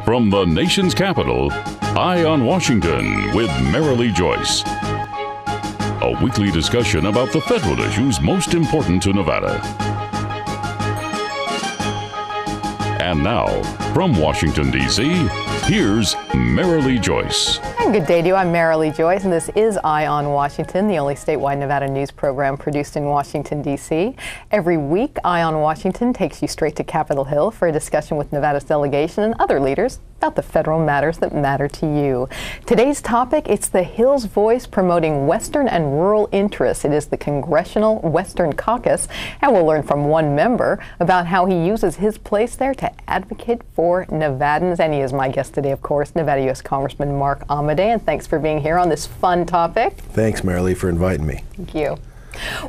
From the nation's capital, Eye on Washington with Marilee Joyce. A weekly discussion about the federal issues most important to Nevada. And now, from Washington, D.C., here's Marilee Joyce. And good day to you. I'm Marilee Joyce, and this is Eye on Washington, the only statewide Nevada news program produced in Washington, D.C. Every week, Eye on Washington takes you straight to Capitol Hill for a discussion with Nevada's delegation and other leaders about the federal matters that matter to you. Today's topic, it's the Hill's voice promoting Western and rural interests. It is the Congressional Western Caucus, and we'll learn from one member about how he uses his place there to advocate for Nevadans. And he is my guest today, of course, Nevada U.S. Congressman Mark Amodei, and thanks for being here on this fun topic. Thanks, Marilee, for inviting me. Thank you.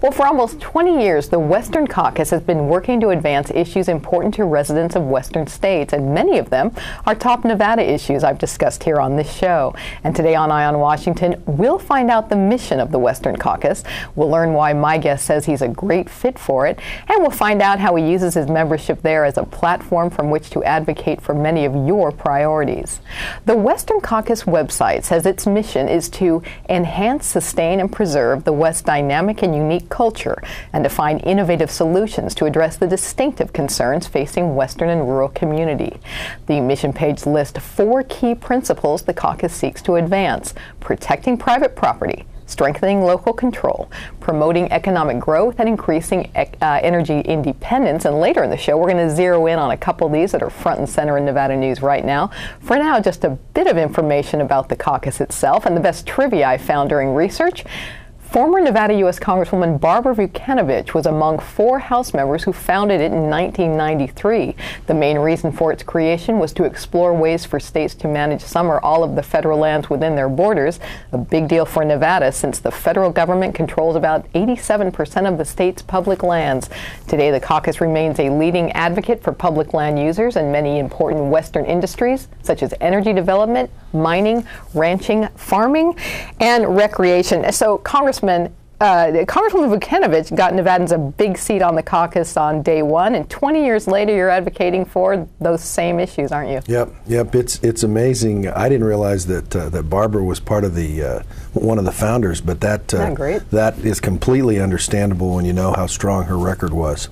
Well, for almost 20 years, the Western Caucus has been working to advance issues important to residents of Western states, and many of them are top Nevada issues I've discussed here on this show. And today on Eye on Washington, we'll find out the mission of the Western Caucus. We'll learn why my guest says he's a great fit for it, and we'll find out how he uses his membership there as a platform from which to advocate for many of your priorities. The Western Caucus website says its mission is to enhance, sustain, and preserve the West's dynamic and unique culture, and to find innovative solutions to address the distinctive concerns facing Western and rural community. The mission page lists 4 key principles the caucus seeks to advance: protecting private property, strengthening local control, promoting economic growth, and increasing energy independence. And later in the show, we're going to zero in on a couple of these that are front and center in Nevada news right now. For now, just a bit of information about the caucus itself and the best trivia I found during research. Former Nevada U.S. Congresswoman Barbara Vukanovich was among 4 House members who founded it in 1993. The main reason for its creation was to explore ways for states to manage some or all of the federal lands within their borders, a big deal for Nevada since the federal government controls about 87% of the state's public lands. Today, the caucus remains a leading advocate for public land users and many important Western industries, such as energy development, mining, ranching, farming, and recreation. So, Congresswoman Vukanovich got Nevadans a big seat on the caucus on day one, and 20 years later, you're advocating for those same issues, aren't you? Yep. It's amazing. I didn't realize that Barbara was part of the one of the founders, but that is completely understandable when you know how strong her record was.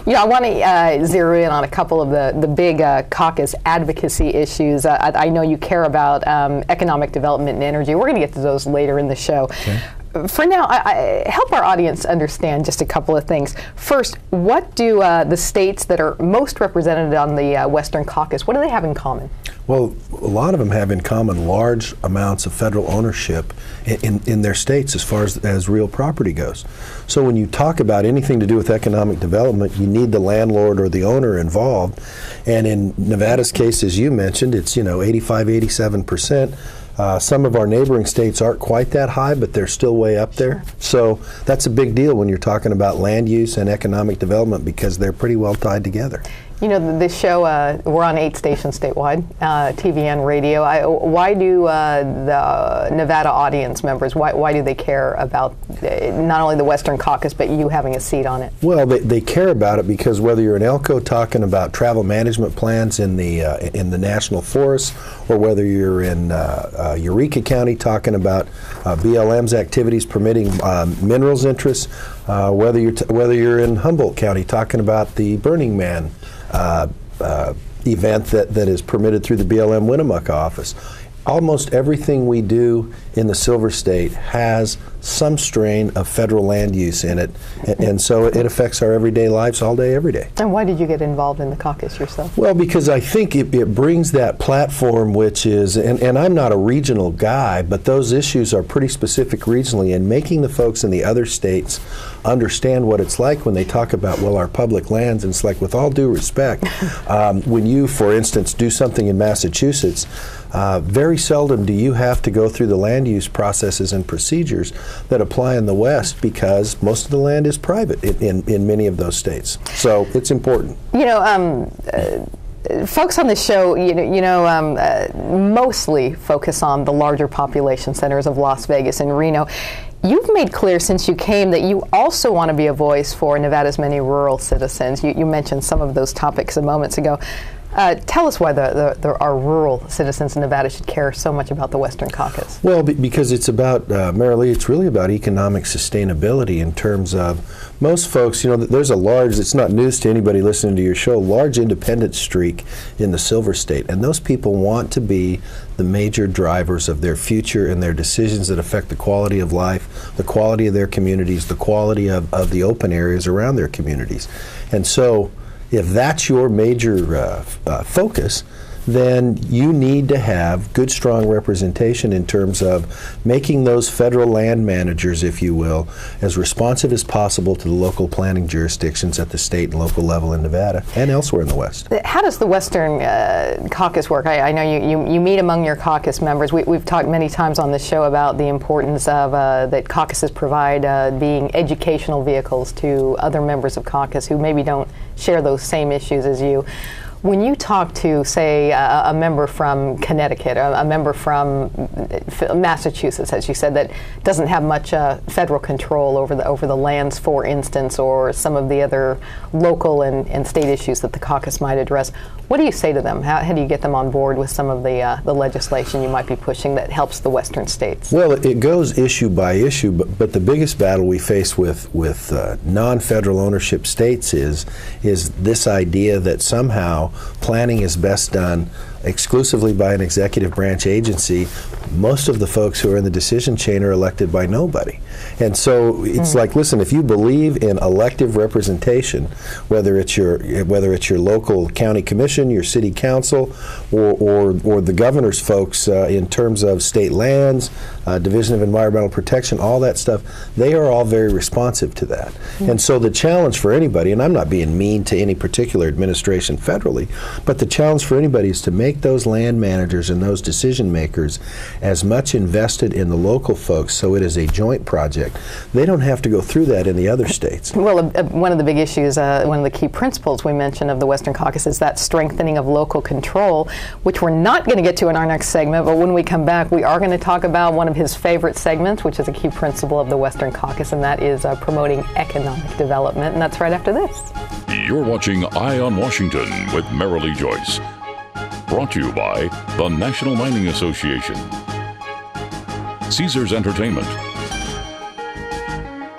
You know, I want to zero in on a couple of the big caucus advocacy issues. I know you care about economic development and energy. We're going to get to those later in the show. Okay. For now, I help our audience understand just a couple of things. First, what do the states that are most represented on the Western Caucus, what do they have in common? Well, a lot of them have in common large amounts of federal ownership in their states as far as real property goes. So when you talk about anything to do with economic development, you need the landlord or the owner involved. And in Nevada's case, as you mentioned, it's 85, 87%. Some of our neighboring states aren't quite that high, but they're still way up there. So that's a big deal when you're talking about land use and economic development because they're pretty well tied together. You know, this show, we're on 8 stations statewide, TV and radio. Why do the Nevada audience members, why do they care about not only the Western Caucus, but you having a seat on it? Well, they care about it because whether you're in Elko talking about travel management plans in the national forests, or whether you're in Eureka County talking about BLM's activities permitting minerals interests, whether you're in Humboldt County talking about the Burning Man event that is permitted through the BLM Winnemucca office. Almost everything we do in the Silver State has some strain of federal land use in it, and so it affects our everyday lives all day, every day. And why did you get involved in the caucus yourself? Well, because I think it brings that platform, which is, and I'm not a regional guy, but those issues are pretty specific regionally, and making the folks in the other states understand what it's like when they talk about, well, our public lands, and it's like, with all due respect, when you, for instance, do something in Massachusetts, very seldom do you have to go through the land use processes and procedures that apply in the West because most of the land is private in many of those states. So it's important. You know, folks on the show, mostly focus on the larger population centers of Las Vegas and Reno. You've made clear since you came that you also want to be a voice for Nevada's many rural citizens. You mentioned some of those topics a moment ago. Tell us why our rural citizens in Nevada should care so much about the Western Caucus. Well, because it's about, Marilee, it's really about economic sustainability in terms of most folks, there's a large, it's not news to anybody listening to your show, large independent streak in the Silver State. And those people want to be the major drivers of their future and their decisions that affect the quality of life, the quality of their communities, the quality of the open areas around their communities. And so, if that's your major focus, then you need to have good, strong representation in terms of making those federal land managers, if you will, as responsive as possible to the local planning jurisdictions at the state and local level in Nevada and elsewhere in the West. How does the Western Caucus work? I know you meet among your caucus members. We've talked many times on this show about the importance of that caucuses provide being educational vehicles to other members of caucus who maybe don't share those same issues as you. When you talk to, say, a member from Connecticut, a member from Massachusetts, as you said, that doesn't have much federal control over the lands, for instance, or some of the other local and state issues that the caucus might address, what do you say to them? How do you get them on board with some of the legislation you might be pushing that helps the Western states? Well, it goes issue by issue, but the biggest battle we face with non-federal ownership states is this idea that somehow planning is best done exclusively by an executive branch agency. Most of the folks who are in the decision chain are elected by nobody. And so it's like, listen, if you believe in elective representation, whether it's your local county commission, your city council, or the governor's folks in terms of state lands, Division of Environmental Protection, all that stuff, they are all very responsive to that. And so the challenge for anybody, and I'm not being mean to any particular administration federally, but the challenge for anybody is to make those land managers and those decision makers as much invested in the local folks so it is a joint project. They don't have to go through that in the other states. Well, one of the big issues, one of the key principles we mentioned of the Western Caucus is that strengthening of local control, which we're not going to get to in our next segment, but when we come back, we are going to talk about one of his favorite segments, which is a key principle of the Western Caucus, and that is promoting economic development, and that's right after this. You're watching Eye on Washington with Marilee Joyce. Brought to you by the National Mining Association, Caesars Entertainment,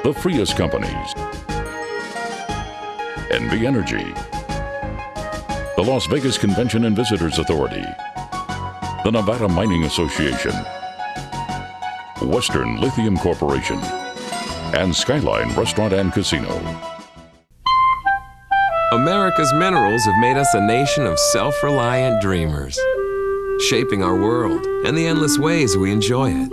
the Frias Companies, NV Energy, the Las Vegas Convention and Visitors Authority, the Nevada Mining Association, Western Lithium Corporation, and Skyline Restaurant and Casino. America's minerals have made us a nation of self-reliant dreamers, shaping our world and the endless ways we enjoy it.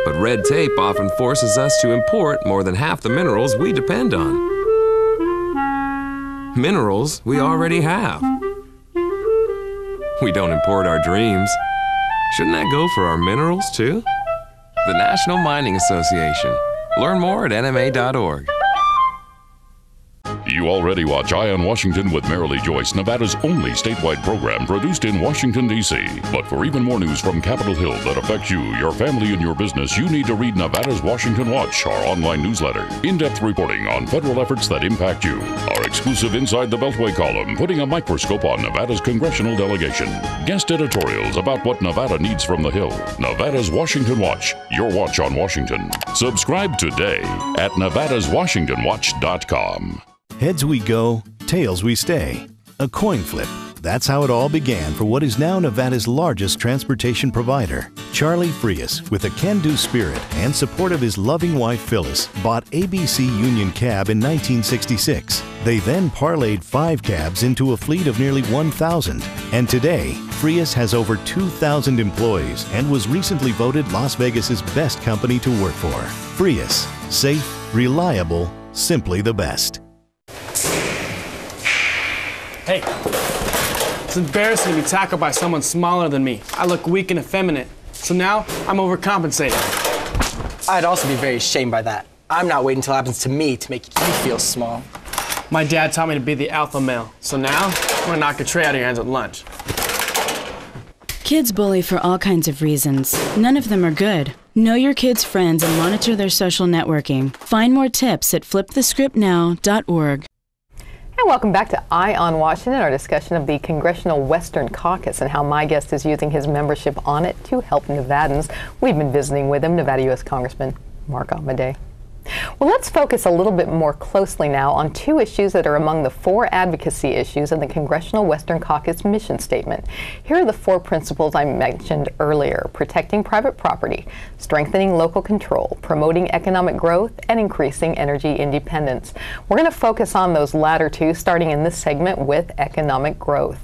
But red tape often forces us to import more than half the minerals we depend on. Minerals we already have. We don't import our dreams. Shouldn't that go for our minerals too? The National Mining Association. Learn more at nma.org. You already watch Eye on Washington with Marilee Joyce, Nevada's only statewide program produced in Washington, D.C. But for even more news from Capitol Hill that affects you, your family, and your business, you need to read Nevada's Washington Watch, our online newsletter. In-depth reporting on federal efforts that impact you. Our exclusive Inside the Beltway column, putting a microscope on Nevada's congressional delegation. Guest editorials about what Nevada needs from the Hill. Nevada's Washington Watch, your watch on Washington. Subscribe today at nevadaswashingtonwatch.com. Heads we go, tails we stay. A coin flip. That's how it all began for what is now Nevada's largest transportation provider. Charlie Frias, with a can-do spirit and support of his loving wife Phyllis, bought ABC Union Cab in 1966. They then parlayed 5 cabs into a fleet of nearly 1,000. And today, Frias has over 2,000 employees and was recently voted Las Vegas's best company to work for. Frias, safe, reliable, simply the best. Hey, it's embarrassing to be tackled by someone smaller than me. I look weak and effeminate, so now I'm overcompensating. I'd also be very ashamed by that. I'm not waiting until it happens to me to make you feel small. My dad taught me to be the alpha male, so now I'm gonna knock a tray out of your hands at lunch. Kids bully for all kinds of reasons. None of them are good. Know your kids' friends and monitor their social networking. Find more tips at flipthescriptnow.org. And welcome back to Eye on Washington, our discussion of the Congressional Western Caucus and how my guest is using his membership on it to help Nevadans. We've been visiting with him, Nevada U.S. Congressman Mark Amodei. Well, let's focus a little bit more closely now on two issues that are among the 4 advocacy issues in the Congressional Western Caucus mission statement. Here are the 4 principles I mentioned earlier: protecting private property, strengthening local control, promoting economic growth, and increasing energy independence. We're going to focus on those latter 2, starting in this segment with economic growth.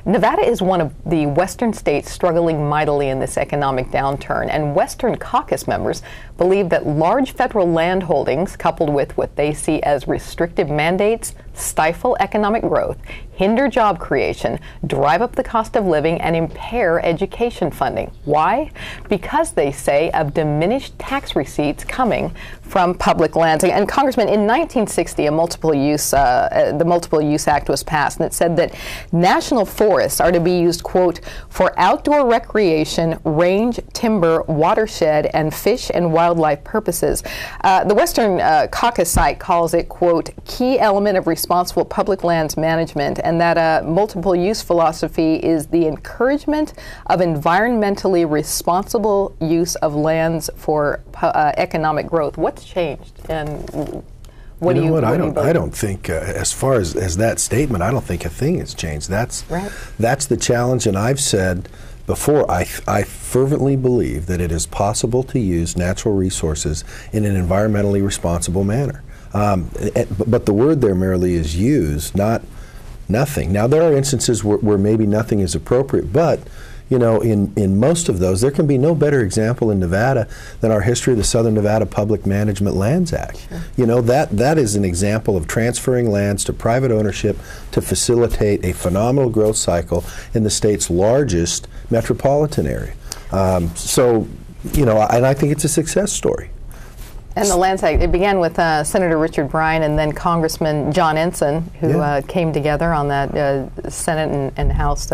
Nevada is one of the Western states struggling mightily in this economic downturn, and Western Caucus members believe that large federal land holdings, coupled with what they see as restrictive mandates, stifle economic growth, hinder job creation, drive up the cost of living, and impair education funding. Why? Because, they say, of diminished tax receipts coming from public lands. And Congressman, in 1960, the Multiple Use Act was passed, and it said that national forests are to be used, quote, for outdoor recreation, range, timber, watershed, and fish and wildlife purposes. The Western Caucus site calls it, quote, key element of responsible public lands management, and that multiple use philosophy is the encouragement of environmentally responsible use of lands for economic growth. What's changed, and what do you believe? I don't think, as far as that statement, I don't think a thing has changed. That's the challenge, and I've said before, I fervently believe that it is possible to use natural resources in an environmentally responsible manner. But the word there, Marilee, is use, not nothing. Now, there are instances where maybe nothing is appropriate, but you know, in most of those, there can be no better example in Nevada than our history of the Southern Nevada Public Management Lands Act. Sure. You know, that is an example of transferring lands to private ownership to facilitate a phenomenal growth cycle in the state's largest metropolitan area. So, you know, and I think it's a success story. And the Lands Act, it began with Senator Richard Bryan and then Congressman John Ensign, who came together on that Senate and House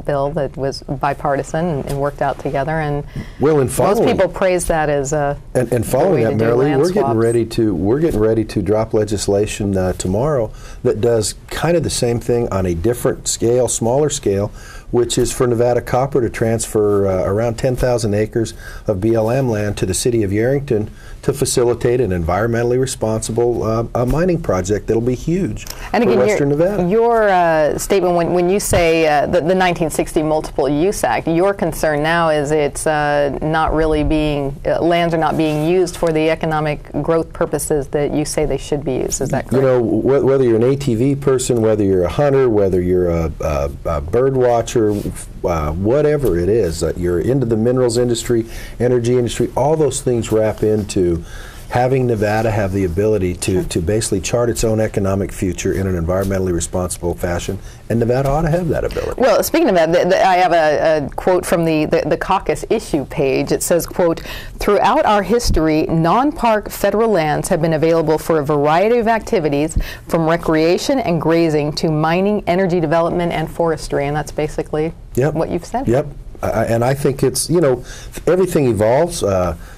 bill that was bipartisan and worked out together. And most people praise that as and following that, Marilee, we're getting ready to drop legislation tomorrow that does kind of the same thing on a different scale, smaller scale, which is for Nevada Copper to transfer around 10,000 acres of BLM land to the city of Yerington to facilitate an environmentally responsible mining project that'll be huge for Western Nevada. Your statement, when you say the 1960 Multiple Use Act, your concern now is it's not really being, lands are not being used for the economic growth purposes that you say they should be used. Is that correct? You know, whether you're an ATV person, whether you're a hunter, whether you're a bird watcher, whatever it is, you're into the minerals industry, energy industry, all those things wrap into having Nevada have the ability to basically chart its own economic future in an environmentally responsible fashion, and Nevada ought to have that ability. Well, speaking of that, I have a quote from the caucus issue page. It says, quote, throughout our history, non-park federal lands have been available for a variety of activities, from recreation and grazing to mining, energy development, and forestry, and that's basically what you've said. Yep. And I think it's, you know, everything evolves.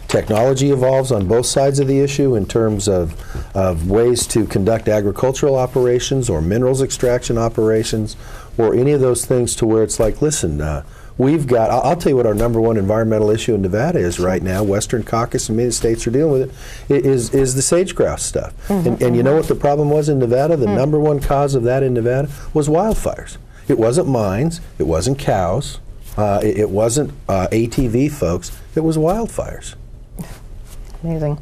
Technology evolves on both sides of the issue in terms of ways to conduct agricultural operations or minerals extraction operations or any of those things, to where it's like, listen, we've got, I'll tell you what our #1 environmental issue in Nevada is right now. Western Caucus and many states are dealing with it, is the sage-grouse stuff. And you know what the problem was in Nevada? The #1 cause of that in Nevada was wildfires. It wasn't mines, it wasn't cows, it wasn't ATV folks, it was wildfires. Amazing.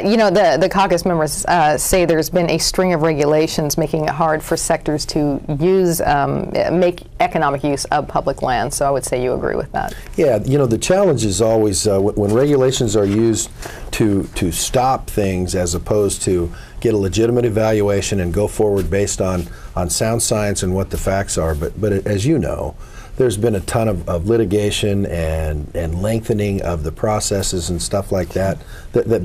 You know, the caucus members say there's been a string of regulations making it hard for sectors to use, make economic use of public land. So I would say you agree with that. Yeah, you know, the challenge is always when regulations are used to stop things as opposed to get a legitimate evaluation and go forward based on sound science and what the facts are. But as you know, there's been a ton of litigation and lengthening of the processes and stuff like that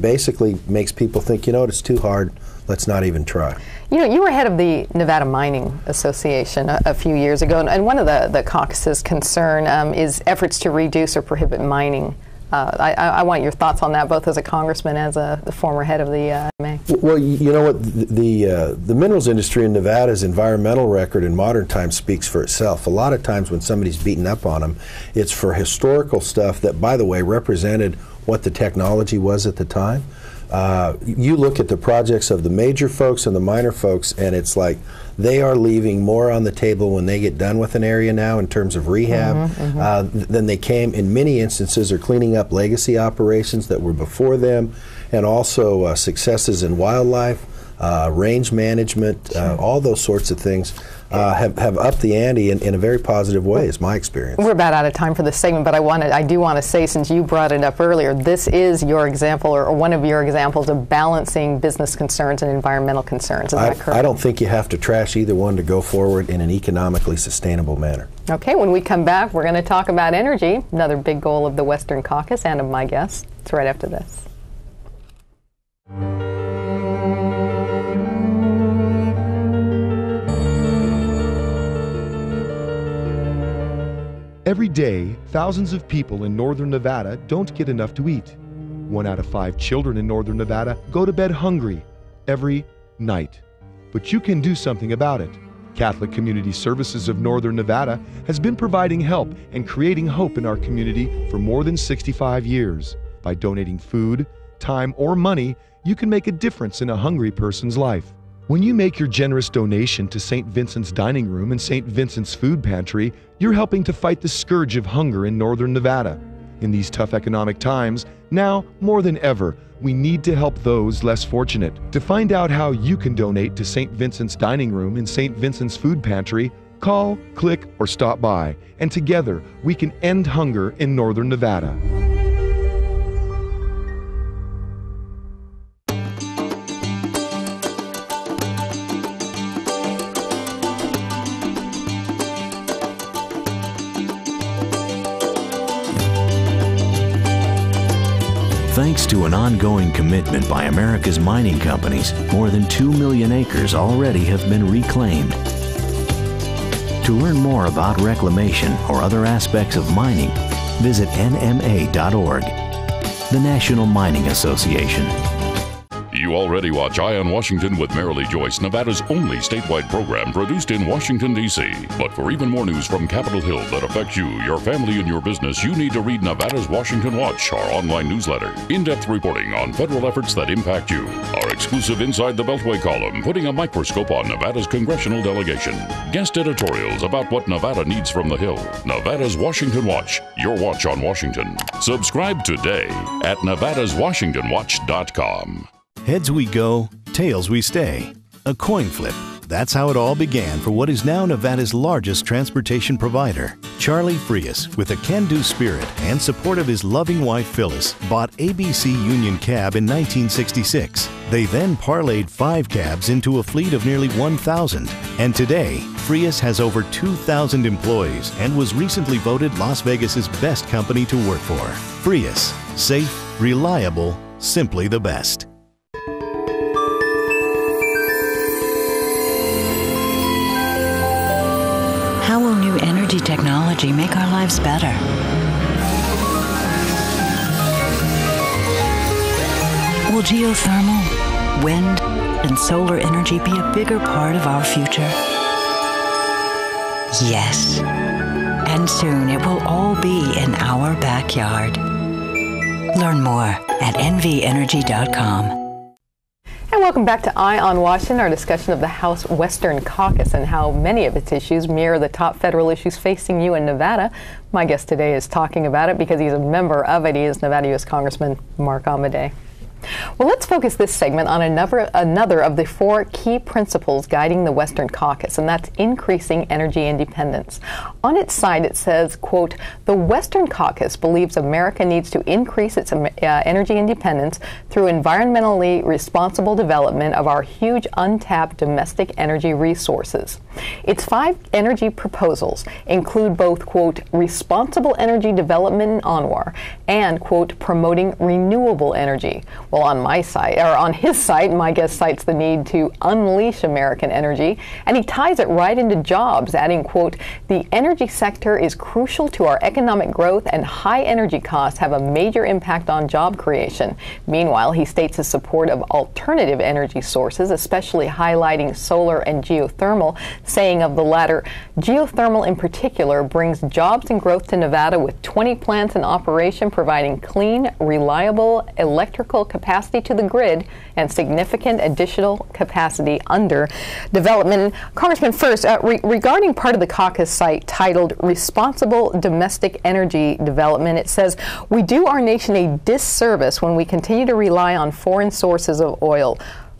basically makes people think, you know what, it's too hard, let's not even try. You know, you were head of the Nevada Mining Association a few years ago, and one of the caucus's concern is efforts to reduce or prohibit mining I want your thoughts on that, both as a congressman and as the former head of the MA. Well, you know what, the minerals industry in Nevada's environmental record in modern times speaks for itself. A lot of times when somebody's beaten up on them, it's for historical stuff that, by the way, represented what the technology was at the time. You look at the projects of the major folks and the minor folks, and it's like they are leaving more on the table when they get done with an area now in terms of rehab than they came. In many instances, are cleaning up legacy operations that were before them, and also successes in wildlife, range management, all those sorts of things. Have upped the ante in a very positive way, is my experience. We're about out of time for this segment, but I do want to say, since you brought it up earlier, this is your example, or one of your examples of balancing business concerns and environmental concerns. Is that correct? I don't think you have to trash either one to go forward in an economically sustainable manner. Okay, when we come back, we're going to talk about energy, another big goal of the Western Caucus and of my guests. It's right after this. Every day, thousands of people in northern Nevada don't get enough to eat. 1 out of 5 children in northern Nevada go to bed hungry every night. But you can do something about it. Catholic Community Services of Northern Nevada has been providing help and creating hope in our community for more than 65 years. By donating food, time, or money, you can make a difference in a hungry person's life. When you make your generous donation to St. Vincent's Dining Room and St. Vincent's Food Pantry, you're helping to fight the scourge of hunger in northern Nevada. In these tough economic times, now more than ever, we need to help those less fortunate. To find out how you can donate to St. Vincent's Dining Room and St. Vincent's Food Pantry, call, click, or stop by, and together we can end hunger in northern Nevada. Thanks to an ongoing commitment by America's mining companies, more than 2 million acres already have been reclaimed. To learn more about reclamation or other aspects of mining, visit nma.org, the National Mining Association. You already watch Eye on Washington with Marilee Joyce, Nevada's only statewide program produced in Washington, D.C. But for even more news from Capitol Hill that affects you, your family, and your business, you need to read Nevada's Washington Watch, our online newsletter. In-depth reporting on federal efforts that impact you. Our exclusive Inside the Beltway column, putting a microscope on Nevada's congressional delegation. Guest editorials about what Nevada needs from the Hill. Nevada's Washington Watch, your watch on Washington. Subscribe today at nevadaswashingtonwatch.com. Heads we go, tails we stay. A coin flip. That's how it all began for what is now Nevada's largest transportation provider. Charlie Frias, with a can-do spirit and support of his loving wife Phyllis, bought ABC Union Cab in 1966. They then parlayed 5 cabs into a fleet of nearly 1,000. And today, Frias has over 2,000 employees and was recently voted Las Vegas's best company to work for. Frias, safe, reliable, simply the best. How will new energy technology make our lives better? Will geothermal, wind, and solar energy be a bigger part of our future? Yes. And soon it will all be in our backyard. Learn more at nvenergy.com. And welcome back to Eye on Washington, our discussion of the House Western Caucus and how many of its issues mirror the top federal issues facing you in Nevada. My guest today is talking about it because he's a member of it. He is Nevada U.S. Congressman Mark Amodei. Well, let's focus this segment on another of the 4 key principles guiding the Western Caucus, and that's increasing energy independence. On its site, it says, quote, "The Western Caucus believes America needs to increase its energy independence through environmentally responsible development of our huge untapped domestic energy resources. Its 5 energy proposals include both, quote, responsible energy development in ANWR and, quote, promoting renewable energy, while Well, on my site, or on his site, my guest cites the need to unleash American energy, and he ties it right into jobs, adding, quote, "The energy sector is crucial to our economic growth, and high energy costs have a major impact on job creation." Meanwhile, he states his support of alternative energy sources, especially highlighting solar and geothermal, saying of the latter, "Geothermal in particular brings jobs and growth to Nevada with 20 plants in operation, providing clean, reliable electrical capacity to the grid and significant additional capacity under development." Congressman, first, regarding part of the Caucus site titled Responsible Domestic Energy Development, it says, "We do our nation a disservice when we continue to rely on foreign sources of oil."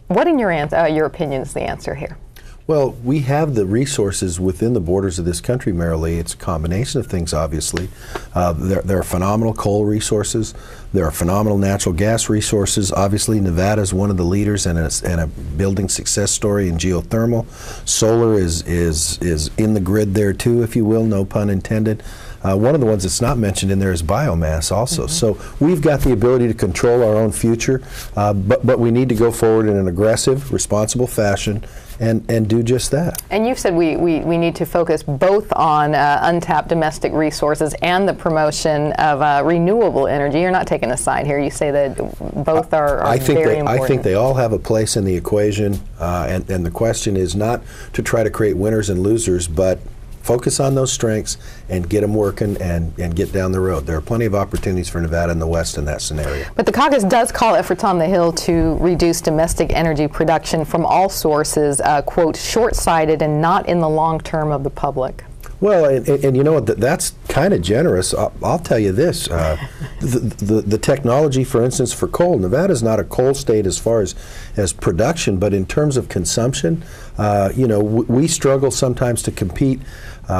What, in your opinion, is the answer here? Well, we have the resources within the borders of this country, Marilee. It's a combination of things, obviously. There are phenomenal coal resources. There are phenomenal natural gas resources. Obviously, Nevada is one of the leaders and a building success story in geothermal. Solar is in the grid there, too, if you will, no pun intended. One of the ones that's not mentioned in there is biomass also. So we've got the ability to control our own future, but we need to go forward in an aggressive, responsible fashion and do just that. And you've said we need to focus both on untapped domestic resources and the promotion of renewable energy. You're not taking a side here. You say that both are very important. I think they all have a place in the equation, and the question is not to try to create winners and losers, but focus on those strengths and get them working and get down the road. There are plenty of opportunities for Nevada and the West in that scenario. But the caucus does call efforts on the Hill to reduce domestic energy production from all sources, quote, short-sighted and not in the long term of the public. Well, and you know what, that's kind of generous. I'll tell you this, the technology, for instance, for coal, Nevada's not a coal state as far as production, but in terms of consumption, you know, we struggle sometimes to compete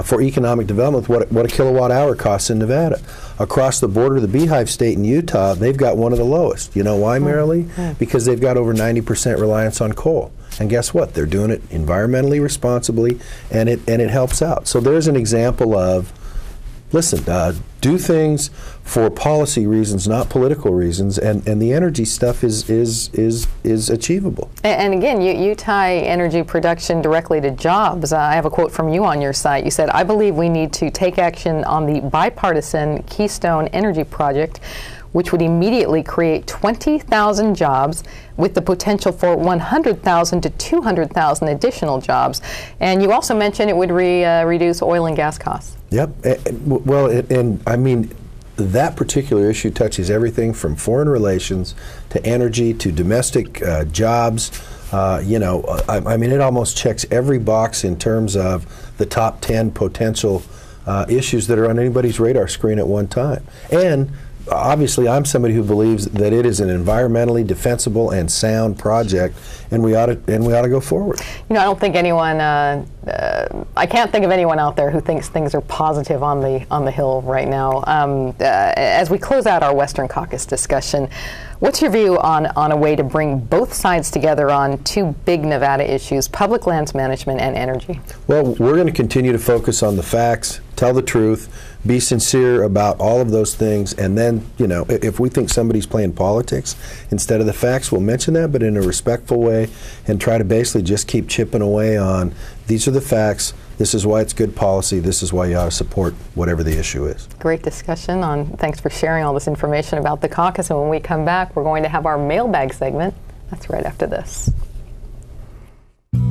for economic development with what a kilowatt hour costs in Nevada. Across the border, the Beehive State in Utah, they've got one of the lowest. You know why, Marilee? Because they've got over 90% reliance on coal. And guess what? They're doing it environmentally responsibly, and it helps out. So there's an example of, listen, do things for policy reasons, not political reasons, and the energy stuff is achievable. And again, you tie energy production directly to jobs. I have a quote from you on your site. You said, "I believe we need to take action on the bipartisan Keystone Energy Project, which would immediately create 20,000 jobs with the potential for 100,000 to 200,000 additional jobs." And you also mentioned it would reduce oil and gas costs. Yep. Well, and I mean, that particular issue touches everything from foreign relations to energy to domestic jobs. You know, I mean, it almost checks every box in terms of the top 10 potential issues that are on anybody's radar screen at one time. And obviously, I'm somebody who believes that it is an environmentally defensible and sound project, and we ought to go forward. You know, I don't think anyone, I can't think of anyone out there who thinks things are positive on the Hill right now. As we close out our Western Caucus discussion, what's your view on a way to bring both sides together on two big Nevada issues, public lands management and energy? Well, we're going to continue to focus on the facts, tell the truth, be sincere about all of those things, and then, you know, if we think somebody's playing politics instead of the facts, we'll mention that, but in a respectful way, and try to basically just keep chipping away on, these are the facts, this is why it's good policy, this is why you ought to support whatever the issue is. Great discussion. Thanks for sharing all this information about the caucus, and when we come back, we're going to have our mailbag segment. That's right after this.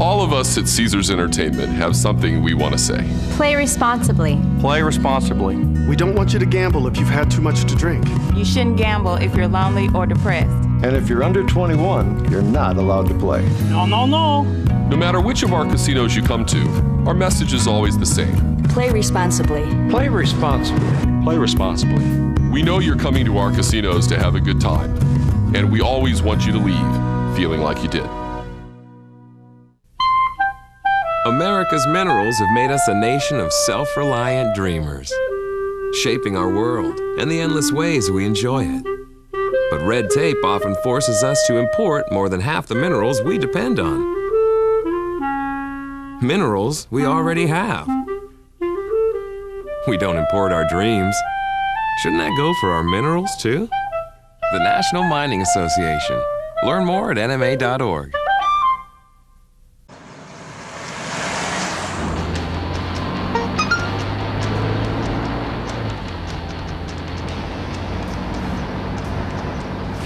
All of us at Caesars Entertainment have something we want to say. Play responsibly. Play responsibly. We don't want you to gamble if you've had too much to drink. You shouldn't gamble if you're lonely or depressed. And if you're under 21, you're not allowed to play. No, no, no. No matter which of our casinos you come to, our message is always the same. Play responsibly. Play responsibly. Play responsibly. We know you're coming to our casinos to have a good time, and we always want you to leave feeling like you did. America's minerals have made us a nation of self-reliant dreamers, shaping our world and the endless ways we enjoy it. But red tape often forces us to import more than half the minerals we depend on. Minerals we already have. We don't import our dreams. Shouldn't that go for our minerals too? the National Mining Association. Learn more at nma.org.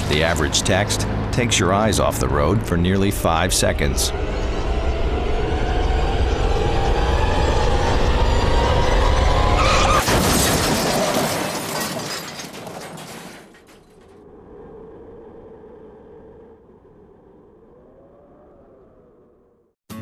The average text takes your eyes off the road for nearly 5 seconds.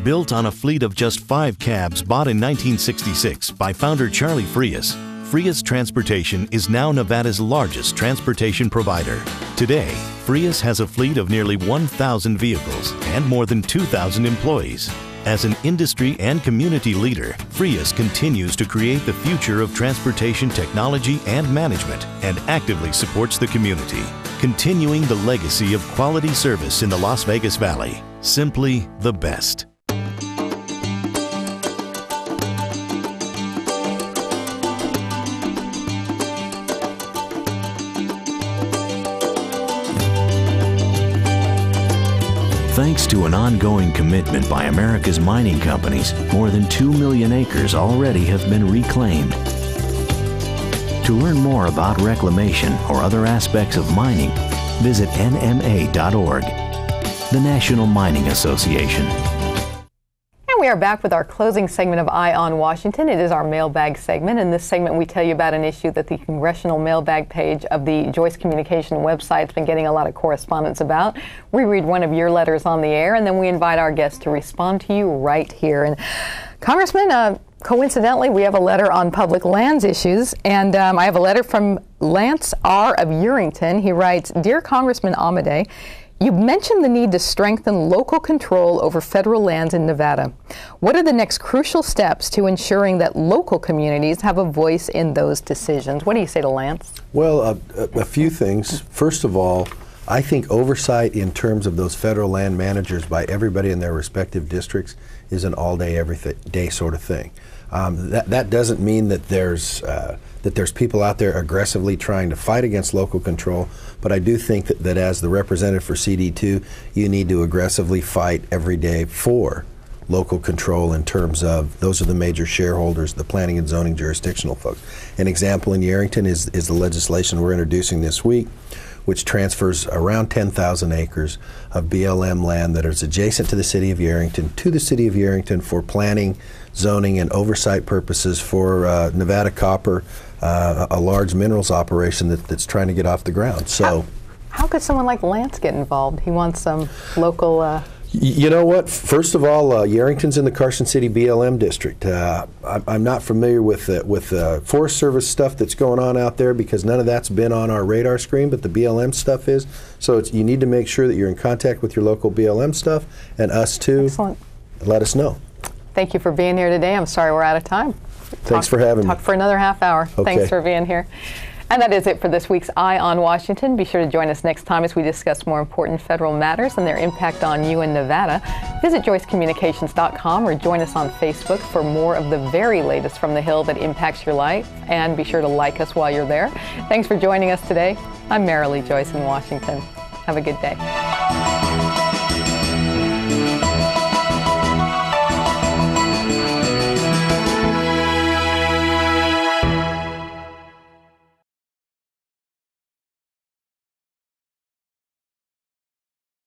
Built on a fleet of just 5 cabs bought in 1966 by founder Charlie Frias, Frias Transportation is now Nevada's largest transportation provider. Today, Frias has a fleet of nearly 1,000 vehicles and more than 2,000 employees. As an industry and community leader, Frias continues to create the future of transportation technology and management and actively supports the community, continuing the legacy of quality service in the Las Vegas Valley. Simply the best. Thanks to an ongoing commitment by America's mining companies, more than 2 million acres already have been reclaimed. To learn more about reclamation or other aspects of mining, visit nma.org, the National Mining Association. We are back with our closing segment of Eye on Washington. It is our mailbag segment. In this segment, we tell you about an issue that the Congressional Mailbag page of the Joyce Communication website has been getting a lot of correspondence about. We read one of your letters on the air, and then we invite our guests to respond to you right here. And Congressman, coincidentally, we have a letter on public lands issues, and I have a letter from Lance R. of Urington. He writes, "Dear Congressman Amodei, you mentioned the need to strengthen local control over federal lands in Nevada. What are the next crucial steps to ensuring that local communities have a voice in those decisions?" What do you say to Lance? Well, a few things. First of all, I think oversight in terms of those federal land managers by everybody in their respective districts is an all-day, every day sort of thing. That doesn't mean that there's people out there aggressively trying to fight against local control, but I do think that as the representative for CD2, you need to aggressively fight every day for local control in terms of those are the major shareholders, the planning and zoning jurisdictional folks. An example in Yerington is the legislation we're introducing this week, which transfers around 10,000 acres of BLM land that is adjacent to the city of Yerington to the city of Yerington for planning, zoning, and oversight purposes for Nevada Copper, a large minerals operation that's trying to get off the ground. So, how could someone like Lance get involved? He wants some local... You know what? First of all, Yerington's in the Carson City BLM district. I'm not familiar with the Forest Service stuff that's going on out there because none of that's been on our radar screen, but the BLM stuff is. So you need to make sure that you're in contact with your local BLM stuff and us too. Excellent. Let us know. Thank you for being here today. I'm sorry we're out of time. Thanks for having me. Talk for another half hour. Okay. Thanks for being here. And that is it for this week's Eye on Washington. Be sure to join us next time as we discuss more important federal matters and their impact on you in Nevada. Visit joycecommunications.com or join us on Facebook for more of the very latest from the Hill that impacts your life. And be sure to like us while you're there. Thanks for joining us today. I'm Marilee Joyce in Washington. Have a good day.